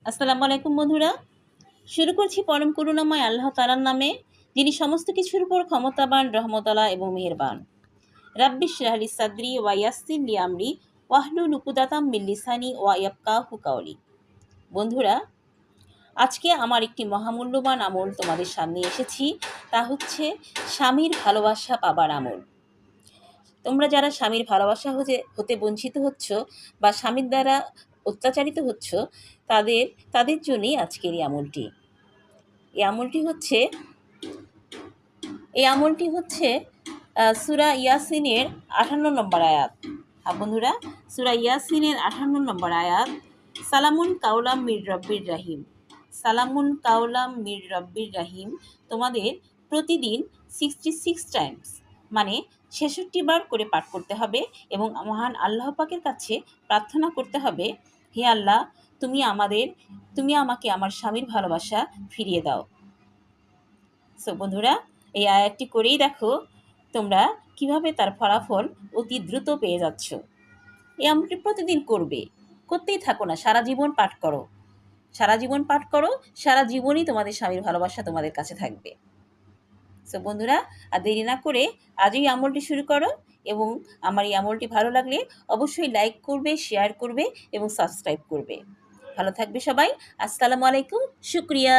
আসসালামু আলাইকুম বন্ধুরা। শুরু করছি পরম করুণাময় আল্লাহ তাআলার নামে, যিনি সমস্ত কিছুর উপর ক্ষমতাবান, রহমতওয়ালা এবং মেহেরবান। রাব্বিশ ইশরাহ লি সাদরি ওয়া ইয়াসসির লি আমরি ওয়াহলুল উকদাতাম মিন লিসানি ওয়া ইয়াফকাহু কাওলি। বন্ধুরা, আজকে আমার একটি মহামূল্যবান আমল তোমাদের সামনে এসেছি। তা হচ্ছে স্বামীর ভালোবাসা পাবার আমল। তোমরা যারা স্বামীর ভালোবাসা হতে বঞ্চিত হচ্ছ বা স্বামীর দ্বারা অত্যাচারিত হচ্ছ, তাদের তাদের জন্যই আজকের এই আমলটি। এই আমলটি হচ্ছে সূরা ইয়াসিনের 58 নম্বর আয়াত। বন্ধুরা, সূরা ইয়াসিনের 58 নম্বর আয়াত, সালামুন কাওলাম মির রব্বির রাহিম। সালামুন কাওলাম মির রব্বির রাহিম তোমাদের প্রতিদিন 66 টাইমস মানে 66 বার করে পাঠ করতে হবে এবং মহান আল্লাহ পাকের কাছে প্রার্থনা করতে হবে, হে আল্লাহ, তুমি আমাকে আমার স্বামীর ভালোবাসা ফিরিয়ে দাও। সো বন্ধুরা, এই আয়াতটি করেই দেখো তোমরা কিভাবে তার ফলাফল অতি দ্রুত পেয়ে যাচ্ছ। এই আমলটি প্রতিদিন করতেই থাকো না, সারা জীবন পাঠ করো, সারা জীবনই তোমাদের স্বামীর ভালোবাসা তোমাদের কাছে থাকবে। সো বন্ধুরা, আর দেরি না করে আজই আমলটি শুরু করো এবং আমার এই আমলটি ভালো লাগলে অবশ্যই লাইক করবে, শেয়ার করবে এবং সাবস্ক্রাইব করবে। ভালো থাকবে সবাই। আসসালামু আলাইকুম। শুকরিয়া।